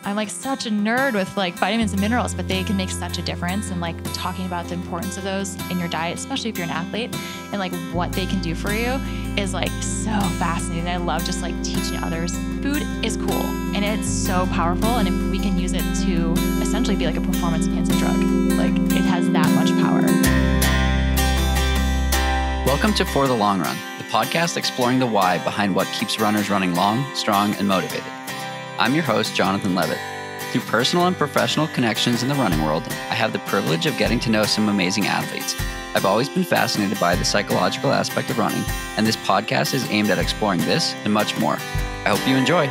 I'm like such a nerd with like vitamins and minerals, but they can make such a difference. And like talking about the importance of those in your diet, especially if you're an athlete, and like what they can do for you is like so fascinating. I love just like teaching others. Food is cool and it's so powerful. And if we can use it to essentially be like a performance enhancing drug, like it has that much power. Welcome to For the Long Run, the podcast exploring the why behind what keeps runners running long, strong, and motivated. I'm your host, Jonathan Levitt. Through personal and professional connections in the running world, I have the privilege of getting to know some amazing athletes. I've always been fascinated by the psychological aspect of running, and this podcast is aimed at exploring this and much more. I hope you enjoy.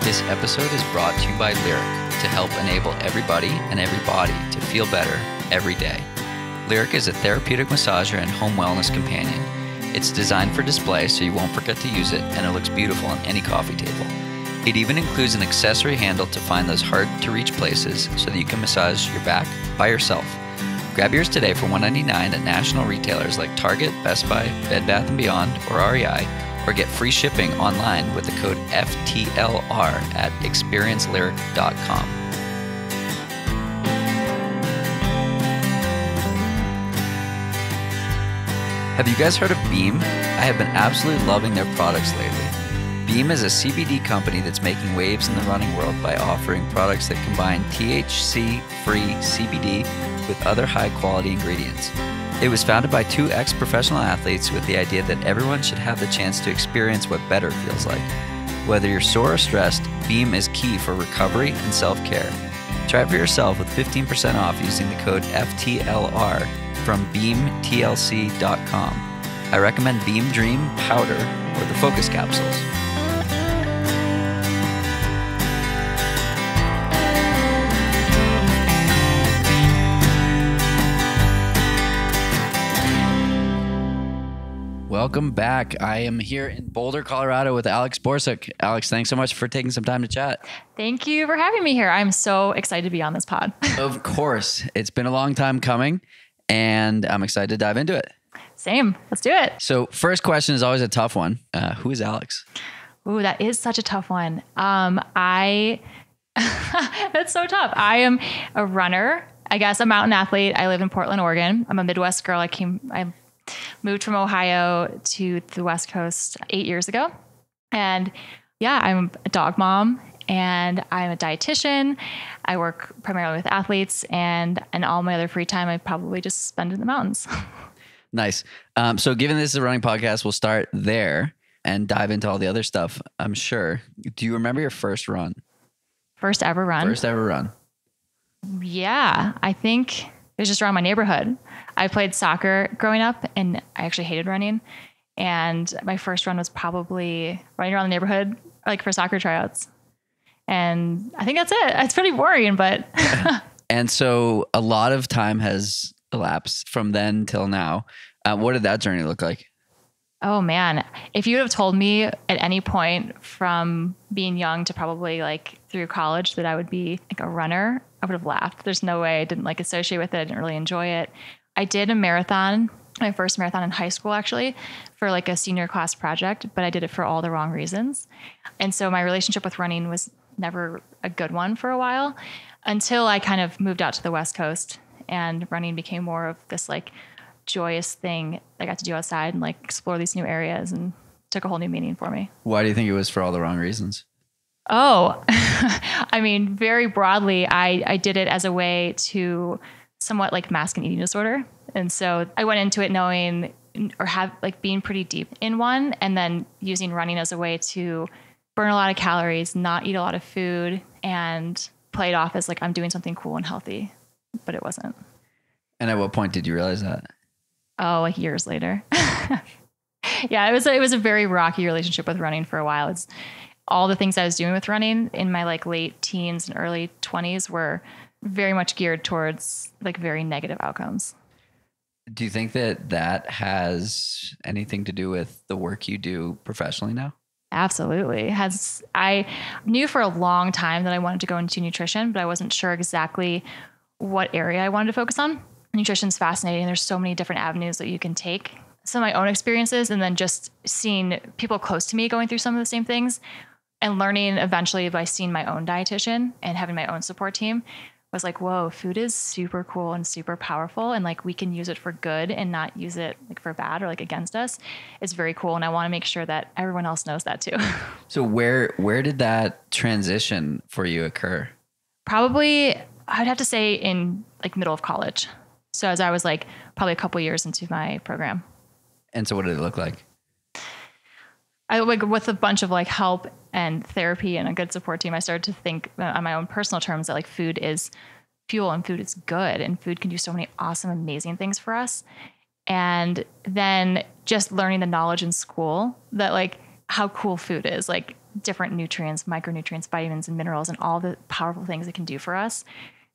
This episode is brought to you by Lyric to help enable everybody and everybody to feel better every day. Lyric is a therapeutic massager and home wellness companion. It's designed for display so you won't forget to use it, and it looks beautiful on any coffee table. It even includes an accessory handle to find those hard-to-reach places so that you can massage your back by yourself. Grab yours today for $1.99 at national retailers like Target, Best Buy, Bed Bath & Beyond, or REI, or get free shipping online with the code FTLR at experiencelyric.com. Have you guys heard of Beam? I have been absolutely loving their products lately. Beam is a CBD company that's making waves in the running world by offering products that combine THC-free CBD with other high-quality ingredients. It was founded by two ex-professional athletes with the idea that everyone should have the chance to experience what better feels like. Whether you're sore or stressed, Beam is key for recovery and self-care. Try it for yourself with 15% off using the code FTLR from beamtlc.com. I recommend Beam Dream Powder or the Focus Capsules. Welcome back. I am here in Boulder, Colorado with Alex Borsuk. Alex, thanks so much for taking some time to chat. Thank you for having me here. I'm so excited to be on this pod. Of course. It's been a long time coming, and I'm excited to dive into it. Same. Let's do it. So first question is always a tough one. Who is Alex? Ooh, that is such a tough one. That's so tough. I am a runner. I guess a mountain athlete. I live in Portland, Oregon. I'm a Midwest girl. I moved from Ohio to the West Coast 8 years ago. And yeah, I'm a dog mom and I'm a dietitian. I work primarily with athletes, and all my other free time, I probably just spend in the mountains. Nice. So given this is a running podcast, we'll start there and dive into all the other stuff, I'm sure. Do you remember your first run? First ever run? First ever run. Yeah, I think it was just around my neighborhood. I played soccer growing up and I actually hated running. And my first run was probably running around the neighborhood, like for soccer tryouts. And I think that's it. It's pretty boring, but. And so a lot of time has elapsed from then till now. What did that journey look like? Oh man. If you would have told me at any point from being young to probably like through college that I would be like a runner, I would have laughed. There's no way. I didn't like associate with it. I didn't really enjoy it. I did a marathon, my first marathon in high school actually, for like a senior class project, but I did it for all the wrong reasons. And so my relationship with running was never a good one for a while until I kind of moved out to the West Coast and running became more of this like joyous thing I got to do outside and like explore these new areas, and took a whole new meaning for me. Why do you think it was for all the wrong reasons? Oh, I mean, very broadly, I did it as a way to somewhat like mask an eating disorder. And so I went into it knowing or being pretty deep in one, and then using running as a way to burn a lot of calories, not eat a lot of food, and play it off as like I'm doing something cool and healthy, but it wasn't. And at what point did you realize that? Oh, like years later. Yeah, it was a very rocky relationship with running for a while. It's all the things I was doing with running in my like late teens and early 20s were very much geared towards like very negative outcomes. Do you think that has anything to do with the work you do professionally now? Absolutely. I knew for a long time that I wanted to go into nutrition, but I wasn't sure exactly what area I wanted to focus on. Nutrition is fascinating. There's so many different avenues that you can take. some of my own experiences and then just seeing people close to me going through some of the same things and learning eventually by seeing my own dietitian and having my own support team was like, whoa, food is super cool and super powerful. And like, we can use it for good and not use it like for bad or like against us. It's very cool. And I want to make sure that everyone else knows that too. So where did that transition for you occur? Probably, I'd have to say in like middle of college. So as I was like probably a couple years into my program. And so what did it look like? I like with a bunch of like help and therapy and a good support team, I started to think on my own personal terms that like food is fuel and food is good and food can do so many awesome, amazing things for us. And then just learning the knowledge in school that like how cool food is, like different nutrients, micronutrients, vitamins and minerals and all the powerful things it can do for us.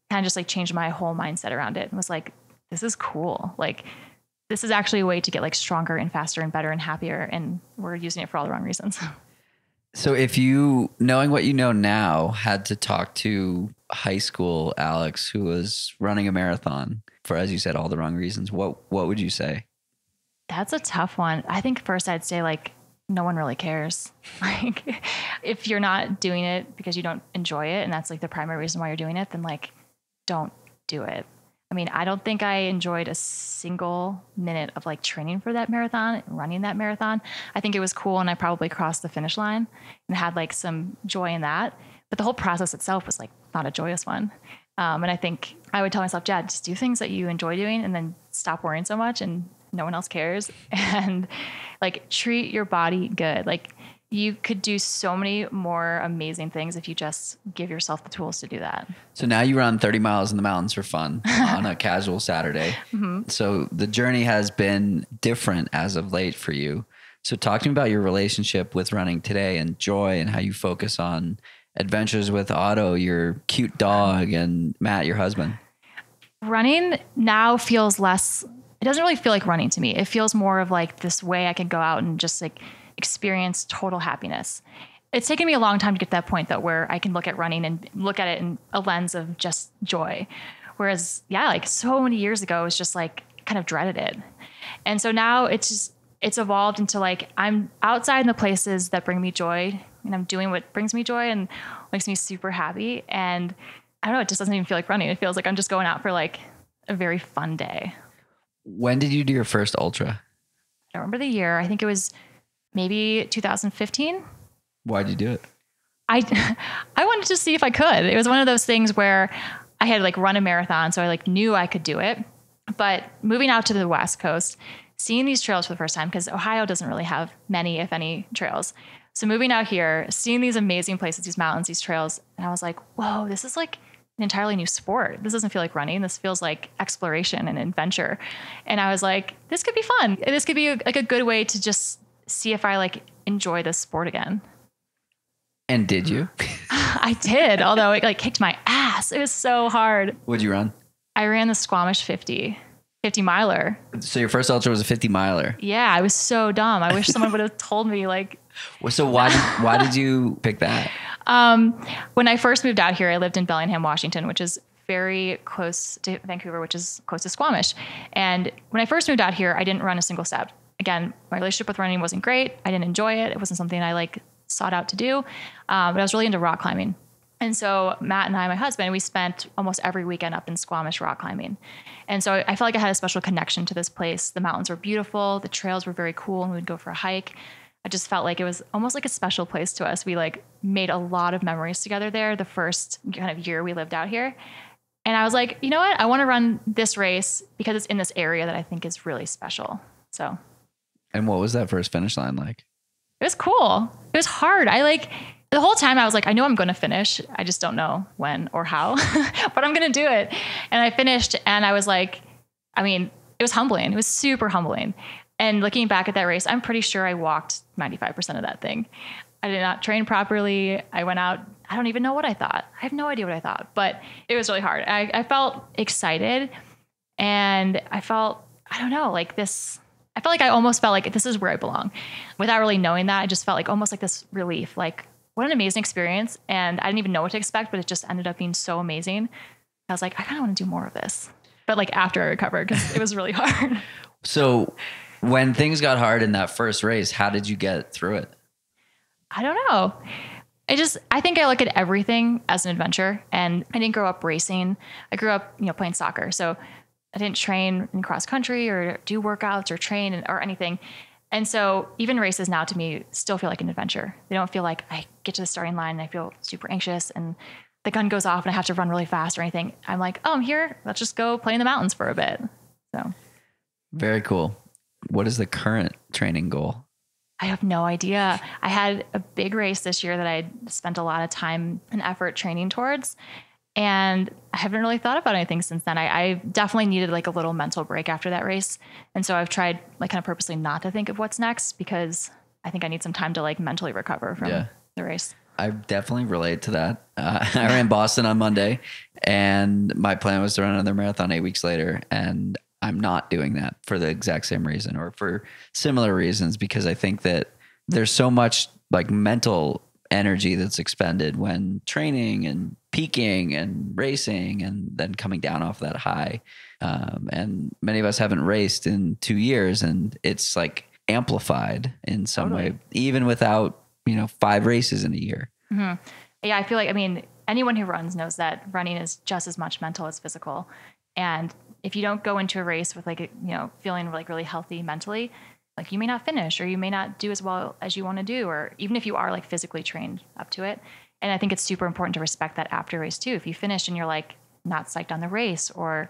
Kind of just like changed my whole mindset around it and was like, this is cool. Like this is actually a way to get like stronger and faster and better and happier. And we're using it for all the wrong reasons. So if you, knowing what you know now, had to talk to high school Alex, who was running a marathon for, as you said, all the wrong reasons, what would you say? That's a tough one. I think first I'd say like, no one really cares. Like if you're not doing it because you don't enjoy it and that's like the primary reason why you're doing it, then like, don't do it. I mean, I don't think I enjoyed a single minute of like training for that marathon, running that marathon. I think it was cool and I probably crossed the finish line and had like some joy in that. But the whole process itself was like not a joyous one. And I think I would tell myself, Jad, just do things that you enjoy doing and then stop worrying so much and no one else cares. And like treat your body good. Like you could do so many more amazing things if you just give yourself the tools to do that. So now you run 30 miles in the mountains for fun on a casual Saturday. Mm-hmm. So the journey has been different as of late for you. So talk to me about your relationship with running today and joy and how you focus on adventures with Otto, your cute dog, and Matt, your husband. Running now feels less, it doesn't really feel like running to me. It feels more of like this way I can go out and just like experience total happiness. It's taken me a long time to get to that point though, where I can look at running and look at it in a lens of just joy. Whereas like so many years ago, it was just like kind of dreaded it. And so now it's evolved into like, I'm outside in the places that bring me joy and I'm doing what brings me joy and makes me super happy. And I don't know, it just doesn't even feel like running. It feels like I'm just going out for like a very fun day. When did you do your first ultra? I don't remember the year. I think it was maybe 2015. Why'd you do it? I wanted to see if I could. It was one of those things where I had like run a marathon, so I like knew I could do it. But moving out to the West Coast, seeing these trails for the first time, because Ohio doesn't really have many, if any, trails. So moving out here, seeing these amazing places, these mountains, these trails, and I was like, whoa, this is like an entirely new sport. This doesn't feel like running. This feels like exploration and adventure. And I was like, this could be fun. This could be like a good way to just see if I like enjoy this sport again. And did you? I did, although it like kicked my ass. It was so hard. What'd you run? I ran the Squamish 50 miler. So your first ultra was a 50 miler. Yeah, I was so dumb. I wish someone would have told me like. So why did you pick that? When I first moved out here, I lived in Bellingham, Washington, which is very close to Vancouver, which is close to Squamish. And when I first moved out here, I didn't run a single step. Again, my relationship with running wasn't great. I didn't enjoy it. It wasn't something I like sought out to do. But I was really into rock climbing. And so Matt and I, my husband, we spent almost every weekend up in Squamish rock climbing. And so I felt like I had a special connection to this place. The mountains were beautiful. The trails were very cool. And we would go for a hike. I just felt like it was almost like a special place to us. We like made a lot of memories together there the first kind of year we lived out here. And I was like, you know what? I want to run this race because it's in this area that I think is really special. So. And what was that first finish line like? It was cool. It was hard. The whole time I was like, I know I'm going to finish. I just don't know when or how, but I'm going to do it. And I finished and I was like, I mean, it was humbling. It was super humbling. And looking back at that race, I'm pretty sure I walked 95% of that thing. I did not train properly. I went out. I don't even know what I thought. I have no idea what I thought, but it was really hard. I felt excited and I felt, I don't know, like this, I felt like I almost felt like this is where I belong. Without really knowing that, I just felt like almost like this relief, like what an amazing experience. And I didn't even know what to expect, but it just ended up being so amazing. I was like, I kind of want to do more of this, but like after I recovered, because it was really hard. So When things got hard in that first race, how did you get through it? I don't know. I think I look at everything as an adventure, and I didn't grow up racing. I grew up, playing soccer. So I didn't train in cross country or do workouts or train or anything. And so even races now to me still feel like an adventure. They don't feel like I get to the starting line and I feel super anxious and the gun goes off and I have to run really fast or anything. I'm like, oh, I'm here. Let's just go play in the mountains for a bit. So very cool. What is the current training goal? I have no idea. I had a big race this year that I spent a lot of time and effort training towards. And I haven't really thought about anything since then. I definitely needed like a little mental break after that race. And so I've tried like kind of purposely not to think of what's next because I think I need some time to like mentally recover from the race. I definitely relate to that. I ran Boston on Monday and my plan was to run another marathon 8 weeks later. And I'm not doing that for the exact same reason or for similar reasons, because I think that there's so much like mental energy that's expended when training and peaking and racing and then coming down off that high. And many of us haven't raced in 2 years and it's like amplified in some way, even without, 5 races in a year. Mm-hmm. Yeah. I feel like, anyone who runs knows that running is just as much mental as physical. And if you don't go into a race with like, feeling like really healthy mentally, like you may not finish or you may not do as well as you want to do, or even if you are like physically trained up to it. And I think it's super important to respect that after race too. If you finish and you're like not psyched on the race or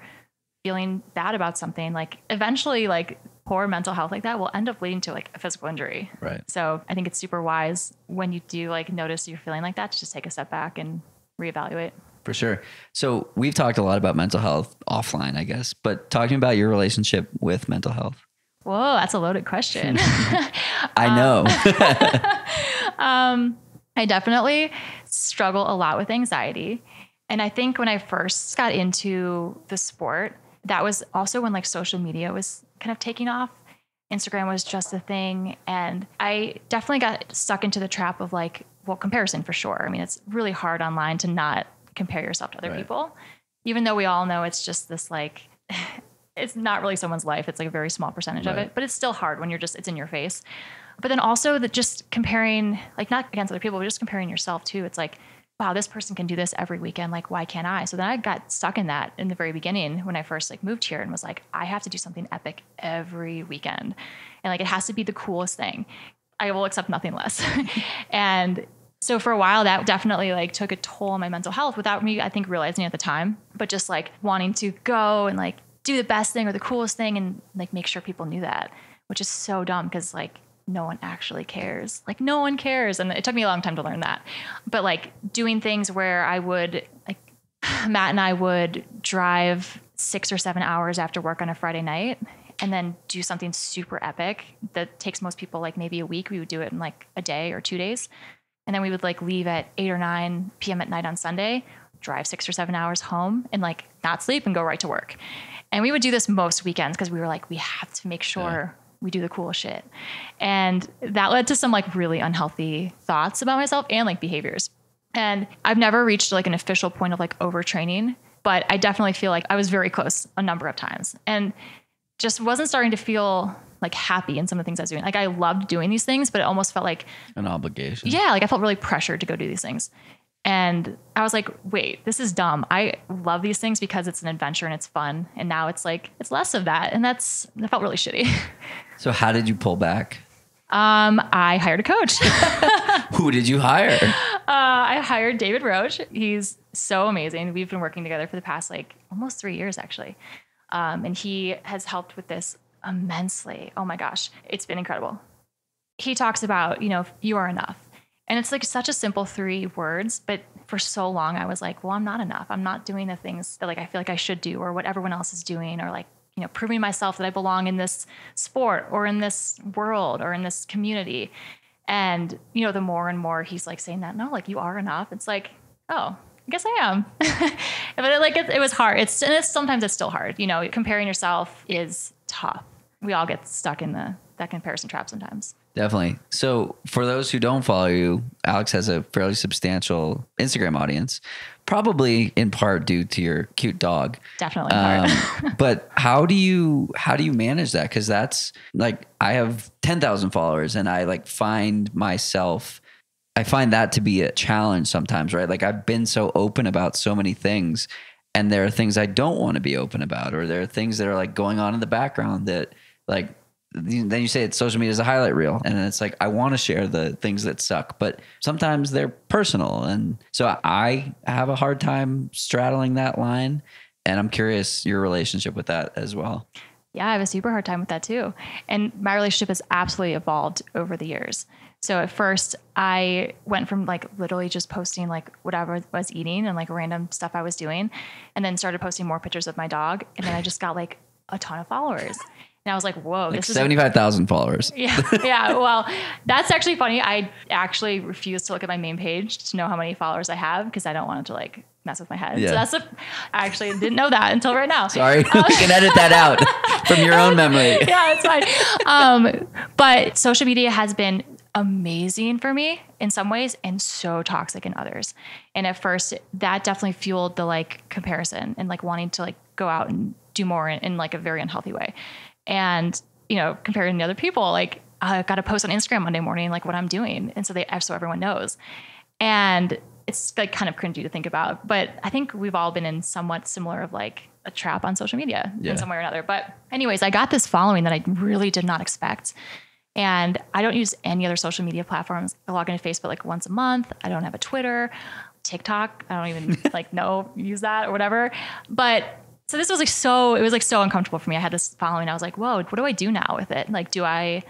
feeling bad about something, like eventually like poor mental health like that will end up leading to like a physical injury. Right. So I think it's super wise when you do like notice you're feeling like that to just take a step back and reevaluate. For sure. So we've talked a lot about mental health offline, I guess, but talking about your relationship with mental health. Whoa, that's a loaded question. I know. I definitely struggle a lot with anxiety. And I think when I first got into the sport, that was also when like social media was kind of taking off. Instagram was just a thing. And I definitely got stuck into the trap of like, well, comparison for sure. It's really hard online to not compare yourself to other people, even though we all know it's just this like, it's not really someone's life. It's like a very small percentage of it, but it's still hard when it's in your face. But then also that just comparing, like not against other people, but just comparing yourself too. It's like, wow, this person can do this every weekend. Like, why can't I? So then I got stuck in that in the very beginning when I first like moved here and was like, I have to do something epic every weekend. And like, it has to be the coolest thing. I will accept nothing less. And so for a while that definitely like took a toll on my mental health without me, I think, realizing at the time, but just like wanting to go and like do the best thing or the coolest thing and like make sure people knew that, which is so dumb because like no one actually cares. Like no one cares. And it took me a long time to learn that. But like doing things where I would like Matt and I would drive 6 or 7 hours after work on a Friday night and then do something super epic that takes most people like maybe a week. We would do it in like a day or 2 days. And then we would like leave at 8 or 9 p.m. at night on Sunday, drive 6 or 7 hours home and like not sleep and go right to work. And we would do this most weekends because we were like, we have to make sure we do the cool shit. And that led to some like really unhealthy thoughts about myself and like behaviors. And I've never reached like an official point of like overtraining, but I definitely feel like I was very close a number of times and just wasn't starting to feel like happy in some of the things I was doing. Like I loved doing these things, but it almost felt like an obligation. Yeah. Like I felt really pressured to go do these things. And I was like, wait, this is dumb. I love these things because it's an adventure and it's fun. And now it's like, it's less of that. And that felt really shitty. So how did you pull back? I hired a coach. Who did you hire? I hired David Roach. He's so amazing. We've been working together for the past like almost 3 years actually. And he has helped with this immensely. Oh my gosh. It's been incredible. He talks about, you are enough. And it's like such a simple 3 words, but for so long I was like, well, I'm not enough. I'm not doing the things that like I feel like I should do or what everyone else is doing or like, proving myself that I belong in this sport or in this world or in this community. And, the more and more he's like saying that, no, like you are enough. It's like, oh, I guess I am. But it was hard. Sometimes it's still hard. Comparing yourself is tough. We all get stuck in that comparison trap sometimes. Definitely. So for those who don't follow you, Alex has a fairly substantial Instagram audience, probably in part due to your cute dog. Definitely part. But how do you manage that? Because that's like, I have 10,000 followers and I like find that to be a challenge sometimes, right? Like I've been so open about so many things, and there are things I don't want to be open about, or there are things that are like going on in the background that like, then you say it's social media is a highlight reel. And it's like, I want to share the things that suck, but sometimes they're personal. And so I have a hard time straddling that line. And I'm curious your relationship with that as well. Yeah, I have a super hard time with that too. And my relationship has absolutely evolved over the years. So at first I went from like literally just posting like whatever I was eating and like random stuff I was doing, and then started posting more pictures of my dog. And then I just got like a ton of followers. And I was like, whoa, like this is 75,000 followers. Yeah. Yeah. Well, that's actually funny. I actually refuse to look at my main page to know how many followers I have, because I don't want it to like mess with my head. Yeah. So I actually didn't know that until right now. Sorry. We can edit that out from your own memory. Yeah, it's fine. But social media has been amazing for me in some ways and so toxic in others. And at first that definitely fueled the like comparison and like wanting to like go out and do more in like a very unhealthy way. And, comparing to other people, like I got to post on Instagram Monday morning, like what I'm doing. And so everyone knows. And it's like kind of cringy to think about, but I think we've all been in somewhat similar of like a trap on social media in some way or another. But anyways, I got this following that I really did not expect. And I don't use any other social media platforms. I log into Facebook like once a month. I don't have a Twitter, TikTok. I don't even use that or whatever. But so this was it was so uncomfortable for me. I had this following. I was like, whoa, what do I do now with it? Like, do I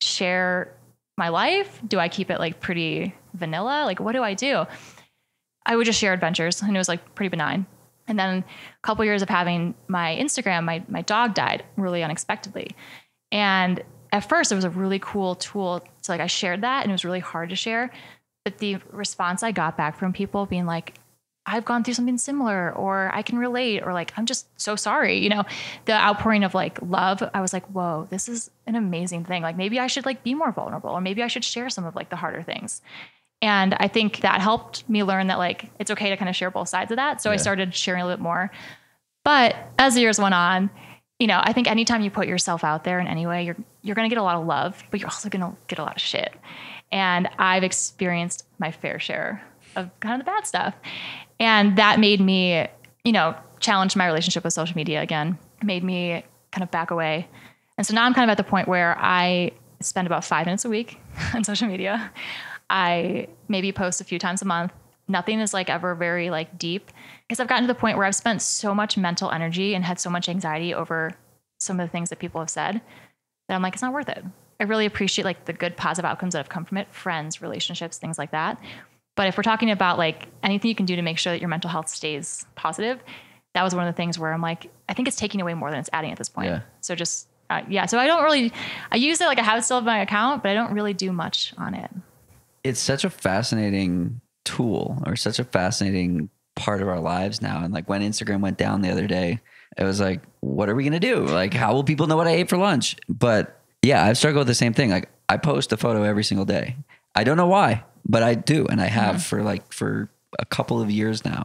share my life? Do I keep it like pretty vanilla? Like, what do I do? I would just share adventures, and it was like pretty benign. And then a couple years of having my Instagram, my dog died really unexpectedly. And at first it was a really cool tool. So like I shared that, and it was really hard to share. But the response I got back from people being like, I've gone through something similar, or I can relate, or like, I'm just so sorry. The outpouring of like love, I was like, whoa, this is an amazing thing. Like maybe I should like be more vulnerable, or maybe I should share some of like the harder things. And I think that helped me learn that like, it's okay to kind of share both sides of that. So I started sharing a little bit more, but as the years went on, I think anytime you put yourself out there in any way, you're going to get a lot of love, but you're also going to get a lot of shit. And I've experienced my fair share of kind of the bad stuff. And that made me, challenge my relationship with social media again, made me kind of back away. And so now I'm kind of at the point where I spend about 5 minutes a week on social media. I maybe post a few times a month. Nothing is like ever very like deep, because I've gotten to the point where I've spent so much mental energy and had so much anxiety over some of the things that people have said that I'm like, it's not worth it. I really appreciate like the good positive outcomes that have come from it, friends, relationships, things like that. But if we're talking about like anything you can do to make sure that your mental health stays positive, that was one of the things where I'm like, I think it's taking away more than it's adding at this point. Yeah. So just, so I use it like I have it still in my account, but I don't really do much on it. It's such a fascinating tool, or such a fascinating part of our lives now. And like when Instagram went down the other day, it was like, what are we going to do? Like, how will people know what I ate for lunch? But yeah, I've struggled with the same thing. Like I post a photo every single day. I don't know why, but I do. And I have for a couple of years now.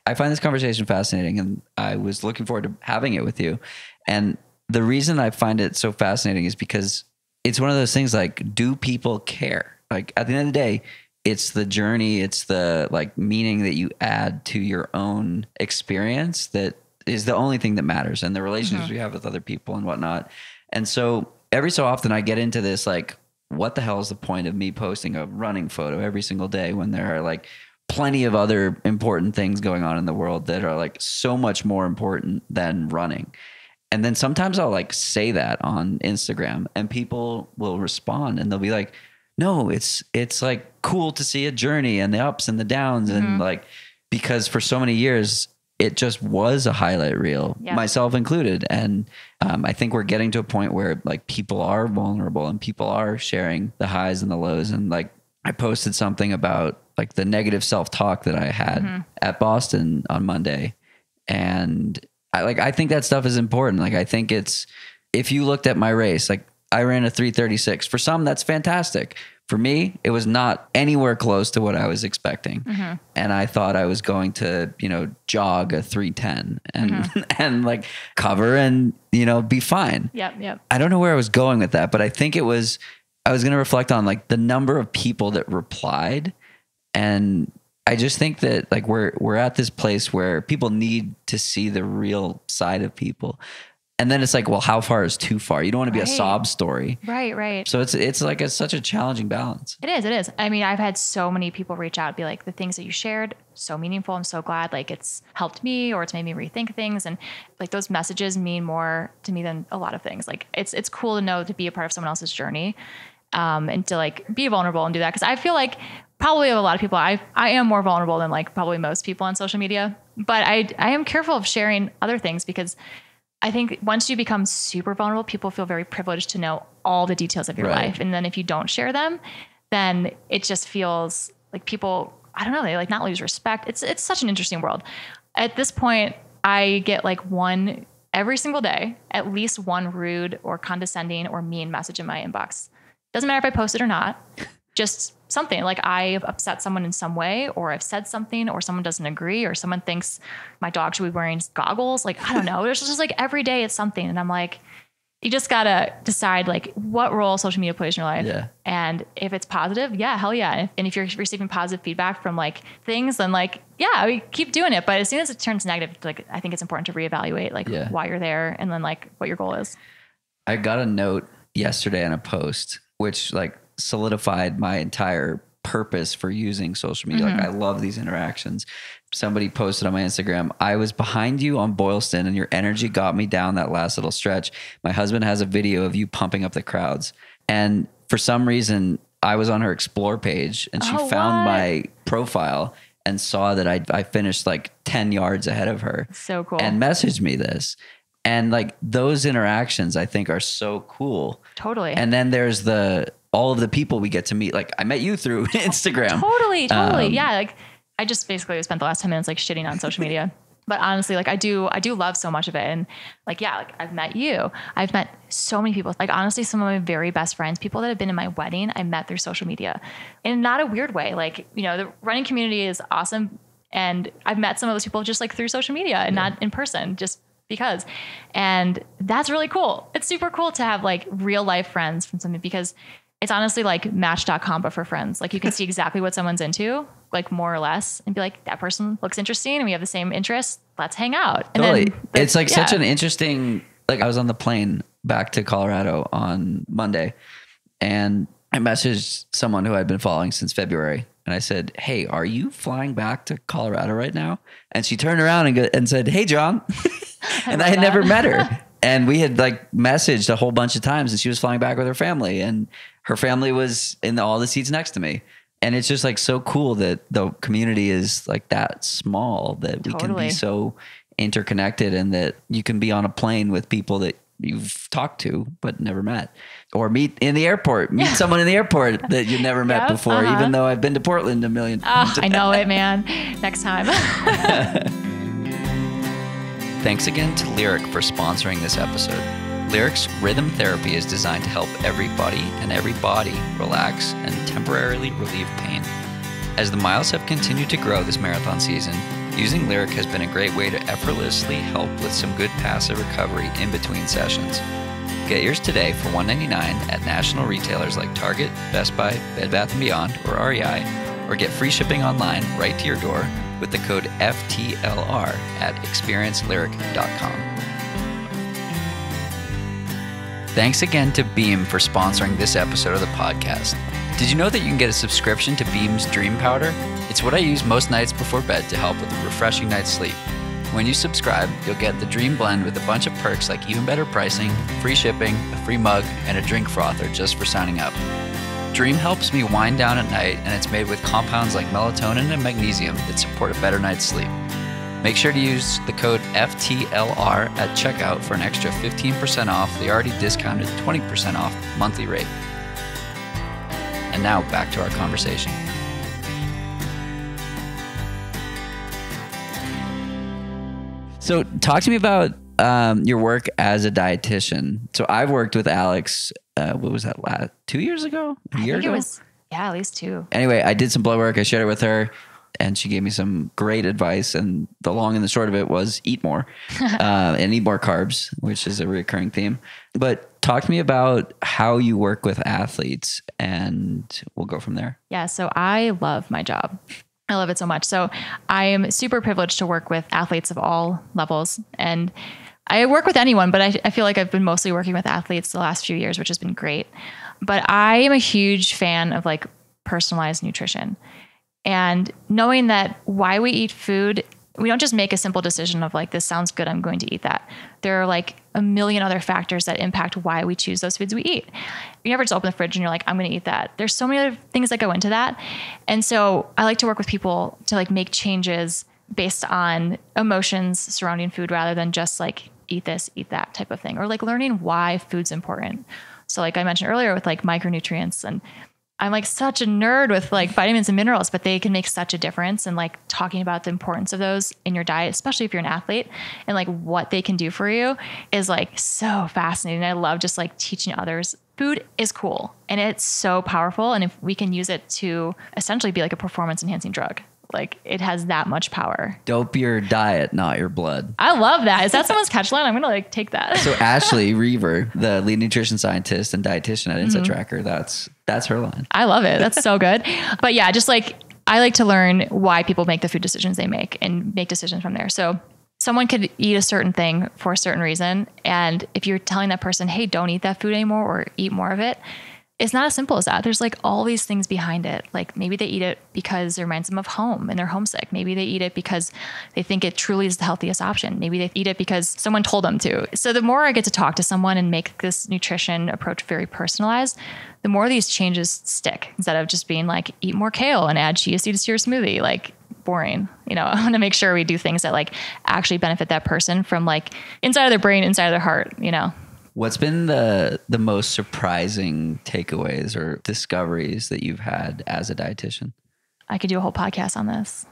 I find this conversation fascinating, and I was looking forward to having it with you. And the reason I find it so fascinating is because it's one of those things like, do people care? Like at the end of the day, it's the journey, it's the like meaning that you add to your own experience that is the only thing that matters, and the relationships you have with other people and whatnot. And so every so often I get into this, like, what the hell is the point of me posting a running photo every single day when there are like plenty of other important things going on in the world that are like so much more important than running? And then sometimes I'll like say that on Instagram, and people will respond and they'll be like, no, it's like cool to see a journey and the ups and the downs. And like, because for so many years, it just was a highlight reel, myself included. And I think we're getting to a point where like people are vulnerable and people are sharing the highs and the lows. And like, I posted something about like the negative self-talk that I had at Boston on Monday. And I think that stuff is important. Like, I think if you looked at my race, like I ran a 3:36. For some, that's fantastic. For me, it was not anywhere close to what I was expecting. And I thought I was going to, jog a 310 and, and like cover and, be fine. Yep. I don't know where I was going with that, but I think I was going to reflect on like the number of people that replied. And I just think that like we're at this place where people need to see the real side of people. And then it's like, well, how far is too far? You don't want to be a sob story. Right. So it's like such a challenging balance. It is. I mean, I've had so many people reach out and be like, the things that you shared, so meaningful. I'm so glad like it's helped me or it's made me rethink things. And like those messages mean more to me than a lot of things. Like it's cool to know to be a part of someone else's journey and to like be vulnerable and do that. Cause I feel like probably a lot of people, I am more vulnerable than like probably most people on social media, but I am careful of sharing other things because I think once you become super vulnerable, people feel very privileged to know all the details of your life. And then if you don't share them, then it just feels like people, I don't know, they like not lose respect. It's such an interesting world. At this point, I get like every single day, at least one rude or condescending or mean message in my inbox. Doesn't matter if I post it or not, just something like I've upset someone in some way, or I've said something, or someone doesn't agree, or someone thinks my dog should be wearing goggles. Like, I don't know. There's just like every day it's something. And I'm like, you just got to decide like what role social media plays in your life. Yeah. And if it's positive, yeah, hell yeah. And if you're receiving positive feedback from like things, then like, yeah, we keep doing it. But as soon as it turns negative, like, I think it's important to reevaluate like why you're there and then like what your goal is. I got a note yesterday on a post, which like solidified my entire purpose for using social media. Like I love these interactions. Somebody posted on my Instagram, I was behind you on Boylston and your energy got me down that last little stretch. My husband has a video of you pumping up the crowds. And for some reason I was on her explore page and she found my profile and saw that I finished like 10 yards ahead of her. So cool. And messaged me this. And like those interactions I think are so cool. Totally. And then there's all of the people we get to meet. Like I met you through Instagram. Totally. Yeah. Like I just basically spent the last 10 minutes like shitting on social media, but honestly, like I do love so much of it. And like, yeah, like I've met you, I've met so many people, like honestly, some of my very best friends, people that have been in my wedding, I met through social media in not a weird way. Like, the running community is awesome. And I've met some of those people just like through social media and not in person, just because. And that's really cool. It's super cool to have like real life friends from something, because it's honestly like Match.com, but for friends. Like you can see exactly what someone's into, like more or less, and be like, that person looks interesting and we have the same interests. Let's hang out. And totally. Then it's like such an interesting, like I was on the plane back to Colorado on Monday and I messaged someone who I'd been following since February. And I said, hey, are you flying back to Colorado right now? And she turned around and said, hey, John. And I had never met her. And we had like messaged a whole bunch of times and she was flying back with her family and her family was in all the seats next to me. And it's just like so cool that the community is like that small, that we can be so interconnected and that you can be on a plane with people that you've talked to but never met, or meet in the airport, meet someone in the airport that you've never met before, even though I've been to Portland a million times. I know it, man. Next time. Thanks again to Lyric for sponsoring this episode. Lyric's rhythm therapy is designed to help everybody and every body relax and temporarily relieve pain. As the miles have continued to grow this marathon season, using Lyric has been a great way to effortlessly help with some good passive recovery in between sessions. Get yours today for $1.99 at national retailers like Target, Best Buy, Bed Bath & Beyond, or REI, or get free shipping online right to your door with the code FTLR at experiencelyric.com. Thanks again to Beam for sponsoring this episode of the podcast. Did you know that you can get a subscription to Beam's Dream Powder? It's what I use most nights before bed to help with a refreshing night's sleep. When you subscribe, you'll get the Dream Blend with a bunch of perks like even better pricing, free shipping, a free mug, and a drink frother just for signing up. Dream helps me wind down at night, and it's made with compounds like melatonin and magnesium that support a better night's sleep. Make sure to use the code FTLR at checkout for an extra 15% off the already discounted 20% off monthly rate. And now back to our conversation. So talk to me about your work as a dietitian. So I've worked with Alex, what was that, 2 years ago? A year ago? Yeah, at least 2. Anyway, I did some blood work. I shared it with her and she gave me some great advice. And the long and the short of it was eat more and eat more carbs, which is a recurring theme. But talk to me about how you work with athletes and we'll go from there. Yeah. So I love my job. I love it so much. So I am super privileged to work with athletes of all levels. And I work with anyone, but I feel like I've been mostly working with athletes the last few years, which has been great. But I am a huge fan of like personalized nutrition and knowing that why we eat food, we don't just make a simple decision of like, this sounds good, I'm going to eat that. There are like a million other factors that impact why we choose those foods we eat. You never just open the fridge and you're like, I'm going to eat that. There's so many other things that go into that. And so I like to work with people to like make changes based on emotions surrounding food rather than just like eat this, eat that type of thing, or like learning why food's important. So like I mentioned earlier with like micronutrients, and I'm like such a nerd with like vitamins and minerals, but they can make such a difference. And like talking about the importance of those in your diet, especially if you're an athlete, and like what they can do for you is like so fascinating. I love just like teaching others. Food is cool and it's so powerful. And if we can use it to essentially be like a performance enhancing drug, like it has that much power. Dope your diet, not your blood. I love that. Is that someone's catchline? I'm going to like take that. So Ashley Reaver, the lead nutrition scientist and dietitian at Insight Tracker, that's her line. I love it. That's so good. But yeah, just like I like to learn why people make the food decisions they make and make decisions from there. So someone could eat a certain thing for a certain reason. And if you're telling that person, hey, don't eat that food anymore or eat more of it, it's not as simple as that. There's like all these things behind it. Like maybe they eat it because it reminds them of home and they're homesick. Maybe they eat it because they think it truly is the healthiest option. Maybe they eat it because someone told them to. So the more I get to talk to someone and make this nutrition approach very personalized, the more these changes stick instead of just being like, eat more kale and add chia seeds to your smoothie. Like boring. You know, I want to make sure we do things that like actually benefit that person from like inside of their brain, inside of their heart, you know. What's been the most surprising takeaways or discoveries that you've had as a dietitian? I could do a whole podcast on this.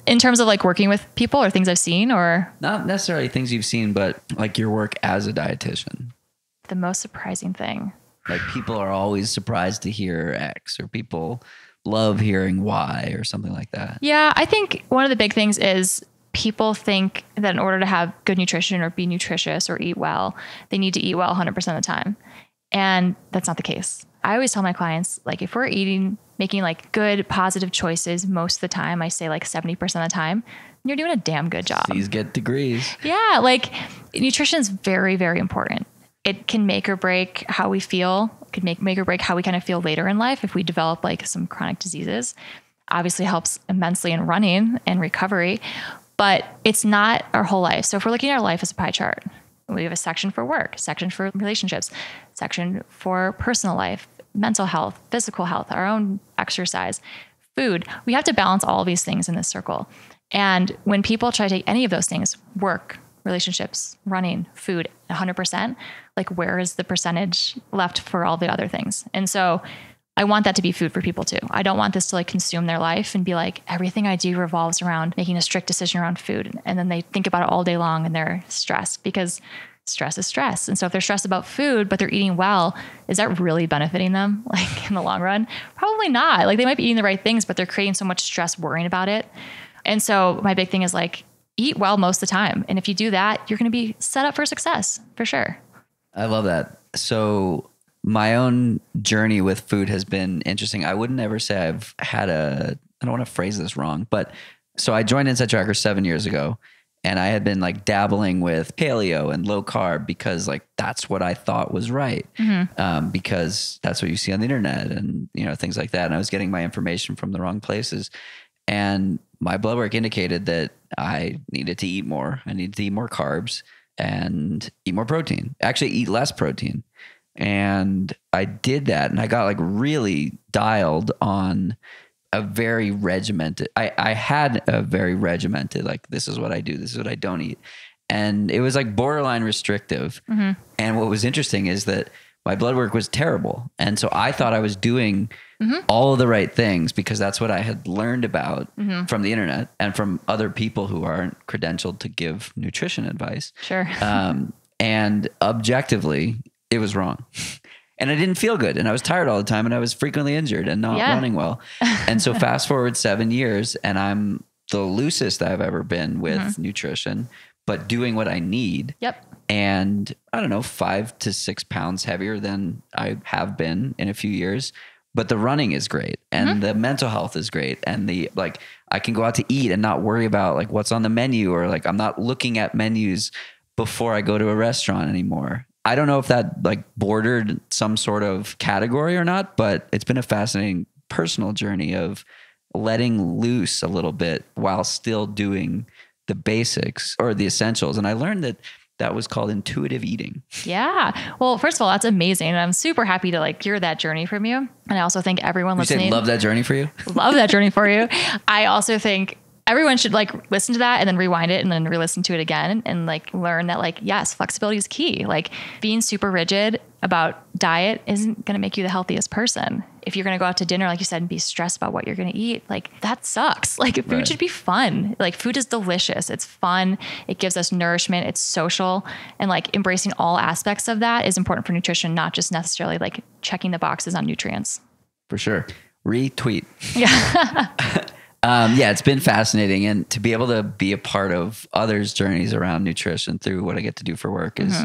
In terms of like working with people or things I've seen, or not necessarily things you've seen, but like your work as a dietitian. The most surprising thing. Like people are always surprised to hear X, or people love hearing Y or something like that. Yeah, I think one of the big things is people think that in order to have good nutrition or be nutritious or eat well, they need to eat well 100% of the time. And that's not the case. I always tell my clients, like if we're making like good, positive choices most of the time, I say like 70% of the time, you're doing a damn good job. These get degrees. Yeah. Like nutrition is very, very important. It can make or break how we feel. It could make or break how we kind of feel later in life if we develop like some chronic diseases. Obviously helps immensely in running and recovery, but it's not our whole life. So if we're looking at our life as a pie chart, we have a section for work, section for relationships, section for personal life, mental health, physical health, our own exercise, food. We have to balance all these things in this circle. And when people try to take any of those things, work, relationships, running, food, 100%, like where is the percentage left for all the other things? And so I want that to be food for people too. I don't want this to like consume their life and be like, everything I do revolves around making a strict decision around food. And then they think about it all day long and they're stressed because stress is stress. And so if they're stressed about food, but they're eating well, is that really benefiting them like in the long run? Probably not. Like they might be eating the right things, but they're creating so much stress worrying about it. And so my big thing is like, eat well most of the time. And if you do that, you're going to be set up for success for sure. I love that. So my own journey with food has been interesting. I wouldn't ever say I've had I don't want to phrase this wrong, but so I joined Insight Tracker 7 years ago and I had been like dabbling with paleo and low carb because like, that's what I thought was right. Because that's what you see on the internet and, you know, things like that. And I was getting my information from the wrong places. And my blood work indicated that I needed to eat more. I needed to eat more carbs and eat more protein, actually eat less protein. And I did that and I got like really dialed on a very regimented, I had a very regimented, like, this is what I do. This is what I don't eat. And it was like borderline restrictive. And what was interesting is that my blood work was terrible. And so I thought I was doing all of the right things because that's what I had learned about from the internet and from other people who aren't credentialed to give nutrition advice. Sure. And objectively, it was wrong. And I didn't feel good, and I was tired all the time, and I was frequently injured and not running well. And so fast forward 7 years, and I'm the loosest I've ever been with nutrition, but doing what I need. Yep. And I don't know, 5 to 6 pounds heavier than I have been in a few years. But the running is great, and the mental health is great. And I can go out to eat and not worry about like what's on the menu, or like I'm not looking at menus before I go to a restaurant anymore. I don't know if that like bordered some sort of category or not, but it's been a fascinating personal journey of letting loose a little bit while still doing the basics or the essentials. And I learned that was called intuitive eating. Yeah. Well, first of all, that's amazing. And I'm super happy to like hear that journey from you. And I also think everyone listening. You say love that journey for you? Love that journey for you. I also think everyone should like listen to that and then rewind it and then re-listen to it again and like learn that like, yes, flexibility is key. Like being super rigid about diet isn't going to make you the healthiest person. If you're going to go out to dinner, like you said, and be stressed about what you're going to eat, like that sucks. Like food should be fun. Like food is delicious. It's fun. It gives us nourishment. It's social. And like embracing all aspects of that is important for nutrition, not just necessarily like checking the boxes on nutrients. For sure. Retweet. Yeah. Yeah, it's been fascinating. And to be able to be a part of others' journeys around nutrition through what I get to do for work is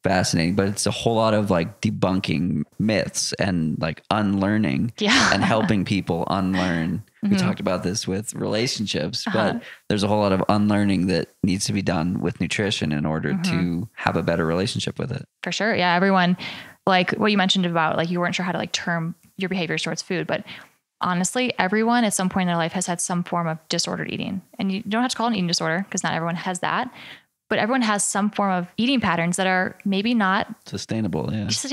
fascinating. But it's a whole lot of like debunking myths and like unlearning and helping people unlearn. We talked about this with relationships, but there's a whole lot of unlearning that needs to be done with nutrition in order to have a better relationship with it. For sure. Yeah. Everyone, like what you mentioned about like you weren't sure how to like term your behaviors towards food, but honestly, everyone at some point in their life has had some form of disordered eating. And you don't have to call it an eating disorder because not everyone has that. But everyone has some form of eating patterns that are maybe not sustainable,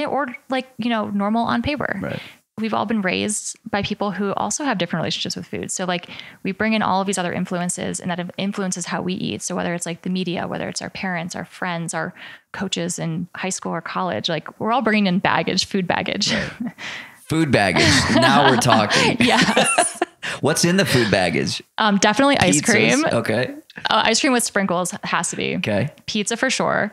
or like, normal on paper. Right. We've all been raised by people who also have different relationships with food. So like we bring in all of these other influences and that influences how we eat. So whether it's like the media, whether it's our parents, our friends, our coaches in high school or college, like we're all bringing in baggage, food baggage. Right. Food baggage. Now we're talking. Yes. What's in the food baggage? Definitely ice cream. Okay. Ice cream with sprinkles has to be. Okay. Pizza for sure.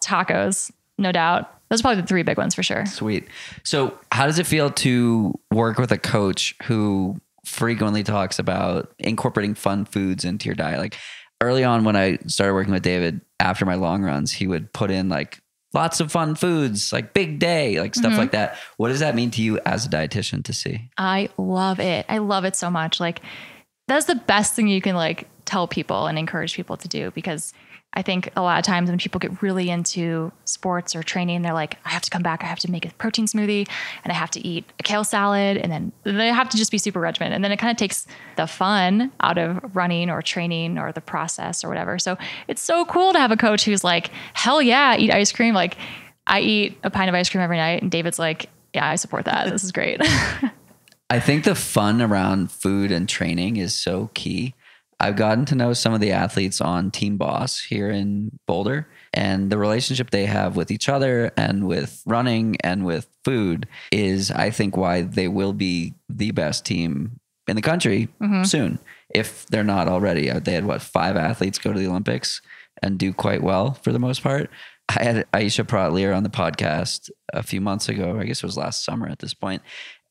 Tacos, no doubt. Those are probably the 3 big ones for sure. Sweet. So how does it feel to work with a coach who frequently talks about incorporating fun foods into your diet? Like early on when I started working with David after my long runs, he would put in like lots of fun foods, like big day, like stuff like that. What does that mean to you as a dietitian to see? I love it. I love it so much. Like that's the best thing you can like tell people and encourage people to do, because I think a lot of times when people get really into sports or training, they're like, I have to come back. I have to make a protein smoothie and I have to eat a kale salad. And then they have to just be super regimented. And then it kind of takes the fun out of running or training or the process or whatever. So it's so cool to have a coach who's like, hell yeah, eat ice cream. Like I eat a pint of ice cream every night. And David's like, yeah, I support that. This is great. I think the fun around food and training is so key. I've gotten to know some of the athletes on Team Boss here in Boulder, and the relationship they have with each other and with running and with food is, I think, why they will be the best team in the country soon, if they're not already. They had 5 athletes go to the Olympics and do quite well for the most part. I had Aisha Pratt-Lear on the podcast a few months ago. I guess it was last summer at this point.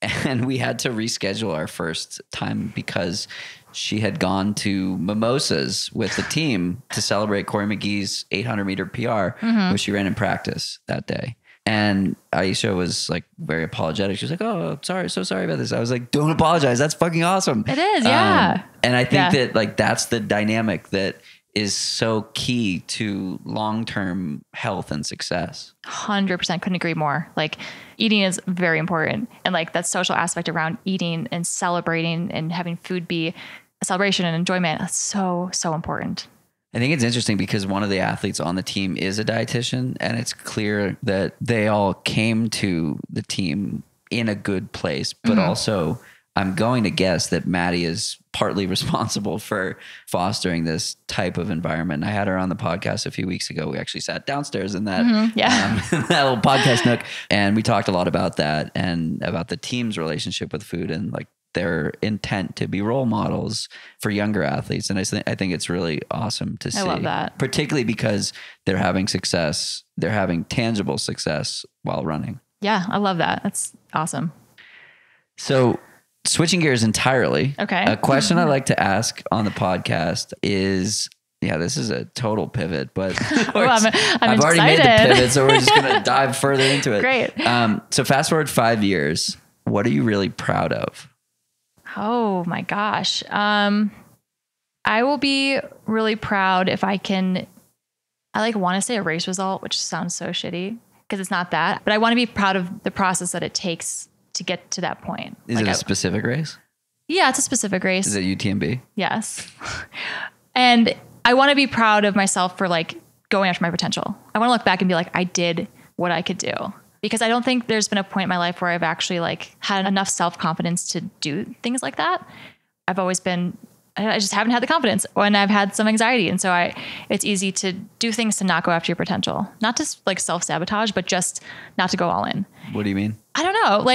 And we had to reschedule our first time because she had gone to mimosas with the team to celebrate Corey McGee's 800 meter PR, which she ran in practice that day. And Aisha was like very apologetic. She was like, oh, sorry. So sorry about this. I was like, don't apologize. That's fucking awesome. It is. Yeah. And I think that like, that's the dynamic that is so key to long-term health and success. 100% couldn't agree more. Like eating is very important. And like that social aspect around eating and celebrating and having food be a celebration and enjoyment. That's so, so important. I think it's interesting because one of the athletes on the team is a dietitian, and it's clear that they all came to the team in a good place, but also I'm going to guess that Maddie is partly responsible for fostering this type of environment. I had her on the podcast a few weeks ago. We actually sat downstairs in that, that little podcast nook, and we talked a lot about that and about the team's relationship with food and like their intent to be role models for younger athletes. And I think it's really awesome to see. I love that. Particularly because they're having success. They're having tangible success while running. Yeah, I love that. That's awesome. So switching gears entirely. Okay. A question I like to ask on the podcast is, this is a total pivot, but I've already made the pivot, so we're just going to dive further into it. Great. So fast forward 5 years. What are you really proud of? Oh my gosh. I will be really proud if I want to say a race result, which sounds so shitty because it's not that, but I want to be proud of the process that it takes to get to that point. Is it a specific race? Yeah, it's a specific race. Is it UTMB? Yes. And I want to be proud of myself for going after my potential. I want to look back and be like, I did what I could do, because I don't think there's been a point in my life where I've actually had enough self-confidence to do things like that. I just haven't had the confidence, and I've had some anxiety. And so it's easy to do things to not go after your potential, not just self-sabotage, but just not to go all in. What do you mean? I don't know.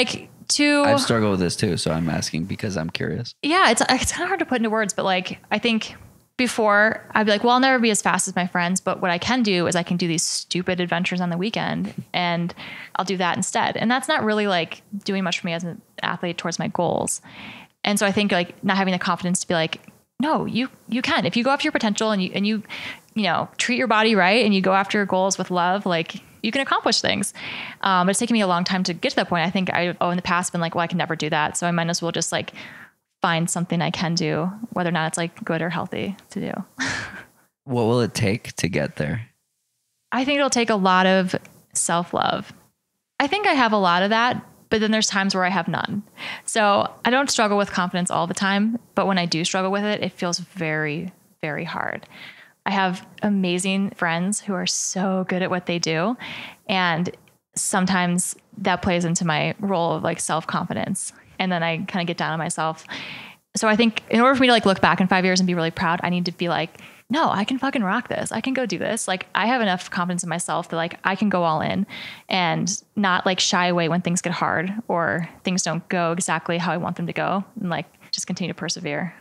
I've struggled with this too. So I'm asking because I'm curious. Yeah. It's kind of hard to put into words, but I think before I'd be like, well, I'll never be as fast as my friends, but what I can do is I can do these stupid adventures on the weekend and I'll do that instead. And that's not really doing much for me as an athlete towards my goals. And so I think not having the confidence to be no, you can. If you go after your potential and you treat your body right and you go after your goals with love, you can accomplish things. But it's taken me a long time to get to that point. I think in the past been well, I can never do that. So I might as well just find something I can do, whether or not it's good or healthy to do. What will it take to get there? I think it'll take a lot of self-love. I think I have a lot of that, but then there's times where I have none. So I don't struggle with confidence all the time, but when I do struggle with it, it feels very, very hard. I have amazing friends who are so good at what they do. And sometimes that plays into my role of self-confidence. And then I kind of get down on myself. So I think in order for me to look back in 5 years and be really proud, I need to be no, I can fucking rock this. I can go do this. I have enough confidence in myself that I can go all in and not shy away when things get hard or things don't go exactly how I want them to go, and just continue to persevere.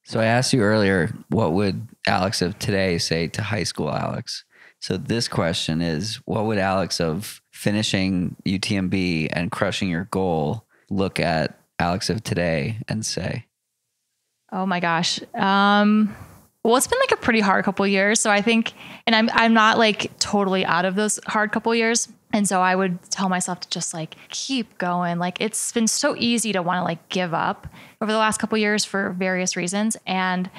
So I asked you earlier, what would Alex of today say to high school Alex? So this question is, what would Alex of finishing UTMB and crushing your goal look at Alex of today and say? Oh my gosh. Well, it's been a pretty hard couple of years. So I think, and I'm not totally out of those hard couple of years. And so I would tell myself to just keep going. It's been so easy to want to give up over the last couple of years for various reasons. And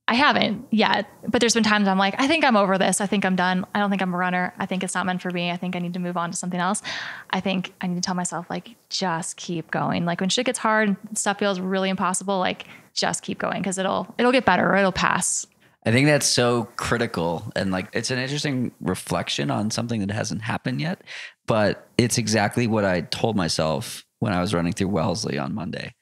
I haven't yet, but there's been times I'm I think I'm over this. I think I'm done. I don't think I'm a runner. I think it's not meant for me. I think I need to move on to something else. I think I need to tell myself just keep going. When shit gets hard and stuff feels really impossible, just keep going, because it'll get better or it'll pass. I think that's so critical. And it's an interesting reflection on something that hasn't happened yet, but it's exactly what I told myself when I was running through Wellesley on Monday.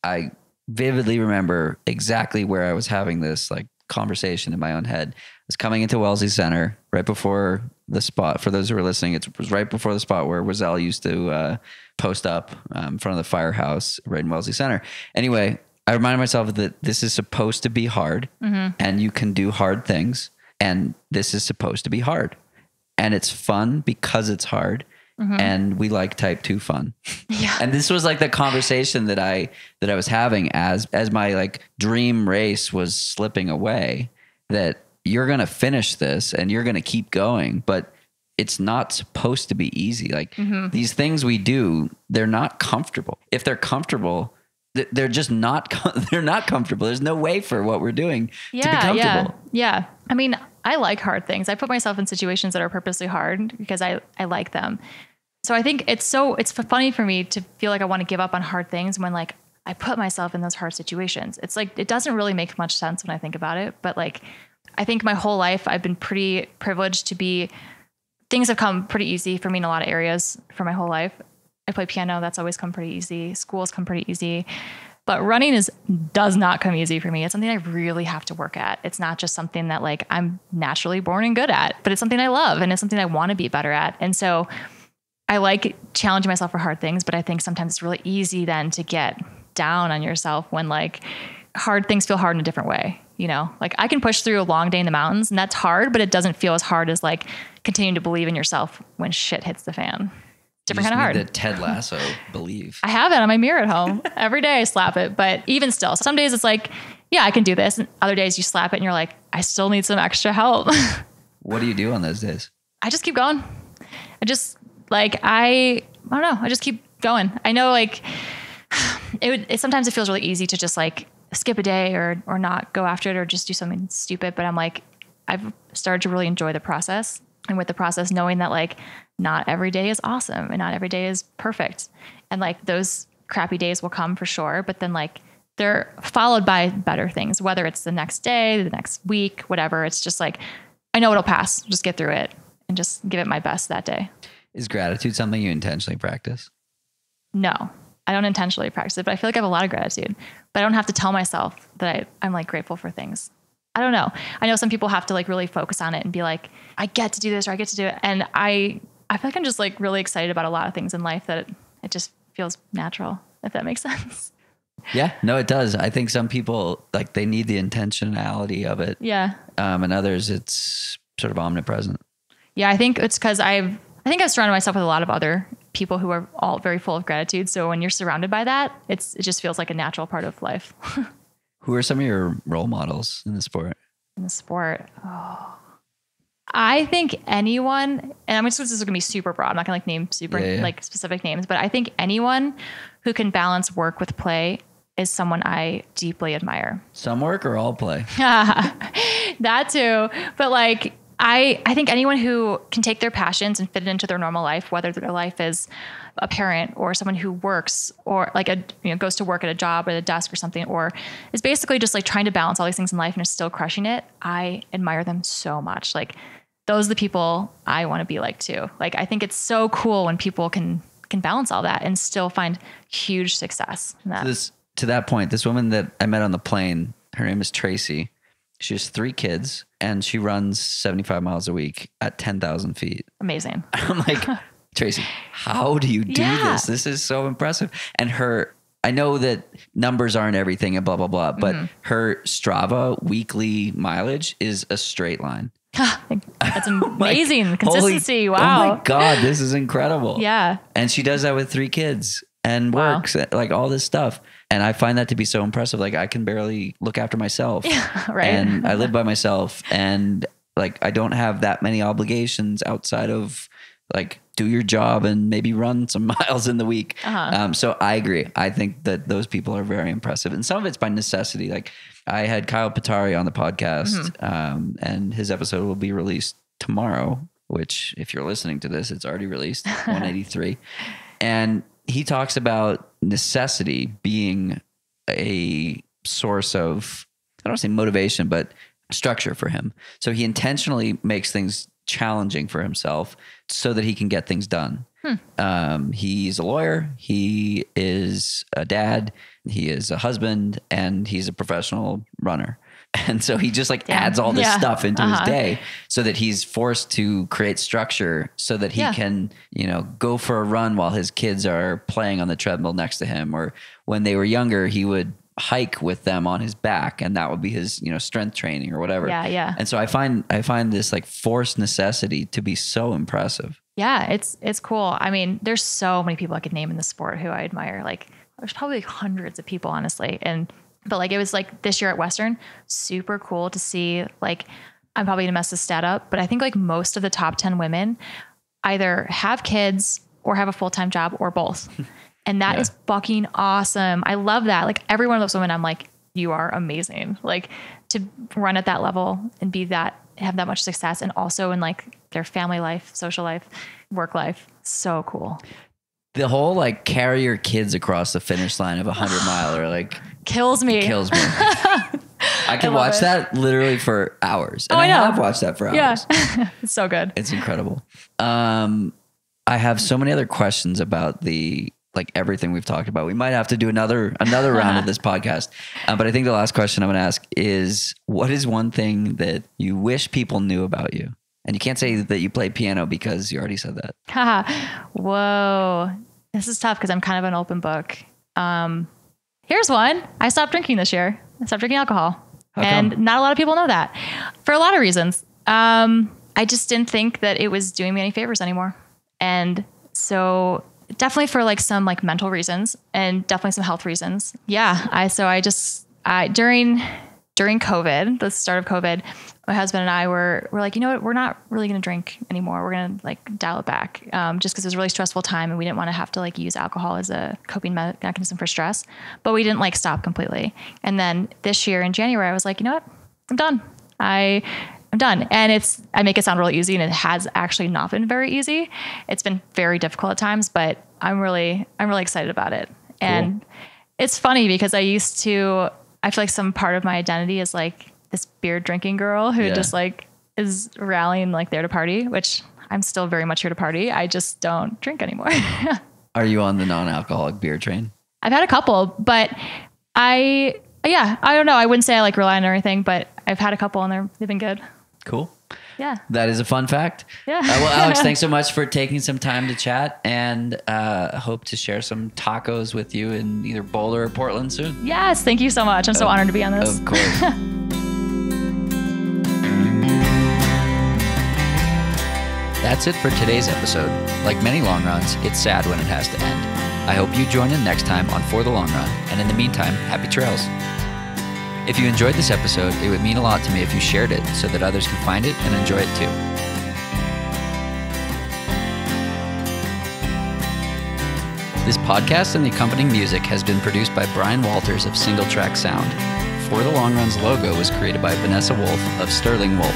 I vividly remember exactly where I was having this conversation in my own head. I was coming into Wellesley Center right before the spot. For those who are listening, it was right before the spot where Wazelle used to post up in front of the firehouse right in Wellesley Center. Anyway, I reminded myself that this is supposed to be hard, and you can do hard things, and this is supposed to be hard, and it's fun because it's hard. And we like type 2 fun. Yeah. And this was the conversation that I was having as my dream race was slipping away, that you're going to finish this and you're going to keep going, but it's not supposed to be easy. These things we do, they're not comfortable. If they're comfortable, they're just not, they're not comfortable. There's no way for what we're doing to be comfortable. Yeah. I mean, I like hard things. I put myself in situations that are purposely hard because I like them. So I think it's funny for me to feel I want to give up on hard things when I put myself in those hard situations. It's it doesn't really make much sense when I think about it. But I think my whole life I've been pretty privileged things have come pretty easy for me in a lot of areas for my whole life. I play piano. That's always come pretty easy. School's come pretty easy. But running does not come easy for me. It's something I really have to work at. It's not just something that I'm naturally born and good at, but it's something I love and it's something I want to be better at. And so I like challenging myself for hard things, but I think sometimes it's really easy then to get down on yourself when hard things feel hard in a different way. I can push through a long day in the mountains and that's hard, but it doesn't feel as hard as continuing to believe in yourself when shit hits the fan. different kind of hard. The Ted Lasso believe. I have it on my mirror at home. Every day I slap it, but even still, some days it's like, yeah, I can do this. And other days you slap it and you're like, I still need some extra help. What do you do on those days? I just keep going. I just like, I don't know. I just keep going. I know like sometimes it feels really easy to just like skip a day or not go after it or just do something stupid. But I'm like, I've started to really enjoy the process. And with the process, knowing that like not every day is awesome and not every day is perfect. And like those crappy days will come for sure. But then like they're followed by better things, whether it's the next day, the next week, whatever. It's just like, I know it'll pass. Just get through it and just give it my best that day. Is gratitude something you intentionally practice? No, I don't intentionally practice it, but I feel like I have a lot of gratitude, but I don't have to tell myself that I'm like grateful for things. I don't know. I know some people have to like really focus on it and be like, I get to do this or I get to do it. And I feel like I'm just like really excited about a lot of things in life that it just feels natural, if that makes sense. Yeah, no, it does. I think some people like they need the intentionality of it. Yeah. And others it's sort of omnipresent. Yeah. I think it's because I've surrounded myself with a lot of other people who are all very full of gratitude. So when you're surrounded by that, it just feels like a natural part of life. Who are some of your role models in the sport? Oh, I think anyone, and this is going to be super broad. I'm not going to like name like specific names, but I think anyone who can balance work with play is someone I deeply admire. Some work or all play? That too. But like, I think anyone who can take their passions and fit it into their normal life, whether their life is a parent or someone who works or like goes to work at a job or at a desk or something, or is basically just like trying to balance all these things in life and is still crushing it. I admire them so much. Like those are the people I want to be like too. Like, I think it's so cool when people can balance all that and still find huge success in that. To that point, this woman that I met on the plane, her name is Tracy. She has 3 kids and she runs 75 miles a week at 10,000 feet. Amazing. I'm like, Tracy, how do you do this? This is so impressive. And I know that numbers aren't everything and blah, blah, blah, but her Strava weekly mileage is a straight line. That's amazing. Like, consistency. Wow. Oh my God, this is incredible. Yeah. And she does that with 3 kids and works like all this stuff. And I find that to be so impressive. Like I can barely look after myself. Yeah, right. And I live by myself and like, I don't have that many obligations outside of like do your job and maybe run some miles in the week. So I agree. I think that those people are very impressive and some of it's by necessity. Like I had Kyle Patari on the podcast and his episode will be released tomorrow, which if you're listening to this, it's already released, 183. And he talks about necessity being a source of, I don't want to say motivation, but structure for him. So he intentionally makes things challenging for himself so that he can get things done. He's a lawyer. He is a dad. He is a husband and he's a professional runner. And so he just like adds all this stuff into his day so that he's forced to create structure so that he can, go for a run while his kids are playing on the treadmill next to him. Or when they were younger, he would hike with them on his back and that would be his, strength training or whatever. Yeah. And so I find this like forced necessity to be so impressive. Yeah. It's cool. I mean, there's so many people I could name in the sport who I admire. Like there's probably hundreds of people, honestly. But like, it was like this year at Western, super cool to see, like, I'm probably gonna mess this stat up, but I think like most of the top 10 women either have kids or have a full-time job or both. And that is fucking awesome. I love that. Like every one of those women, I'm like, you are amazing. Like to run at that level and have that much success. And also in like their family life, social life, work life. So cool. The whole like carry your kids across the finish line of 100-miler like kills me. I can watch that literally for hours. And I have watched that for hours. Yeah. It's so good. It's incredible. I have so many other questions about everything we've talked about. We might have to do another round of this podcast. But I think the last question I'm going to ask is, what is one thing that you wish people knew about you? And you can't say that you play piano because you already said that. Whoa. This is tough because I'm kind of an open book. Here's one. I stopped drinking this year. I stopped drinking alcohol. And not a lot of people know that for a lot of reasons. I just didn't think that it was doing me any favors anymore. And So definitely for like some like mental reasons and definitely some health reasons. Yeah. During COVID, the start of COVID, my husband and I were like, you know what, we're not really going to drink anymore. We're going to like dial it back. Just cause it was a really stressful time and we didn't want to have to like use alcohol as a coping mechanism for stress, but we didn't like stop completely. And then this year in January, I was like, you know what, I'm done. I'm done. And I make it sound really easy and it has actually not been very easy. It's been very difficult at times, but I'm really excited about it. Cool. And it's funny because I feel like some part of my identity is like this beer drinking girl who just like is rallying like there to party, which I'm still very much here to party. I just don't drink anymore. Are you on the non-alcoholic beer train? I've had a couple, but I don't know. I wouldn't say I like rely on everything, but I've had a couple and they've been good. Cool. Yeah. That is a fun fact. Yeah. Well, Alex, thanks so much for taking some time to chat, and hope to share some tacos with you in either Boulder or Portland soon. Yes. Thank you so much. I'm so honored to be on this. Of course. That's it for today's episode. Like many long runs, it's sad when it has to end. I hope you join in next time on For the Long Run. And in the meantime, happy trails. If you enjoyed this episode, it would mean a lot to me if you shared it so that others can find it and enjoy it too. This podcast and the accompanying music has been produced by Brian Walters of Single Track Sound. For the Long Run's logo was created by Vanessa Wolf of Sterling Wolf.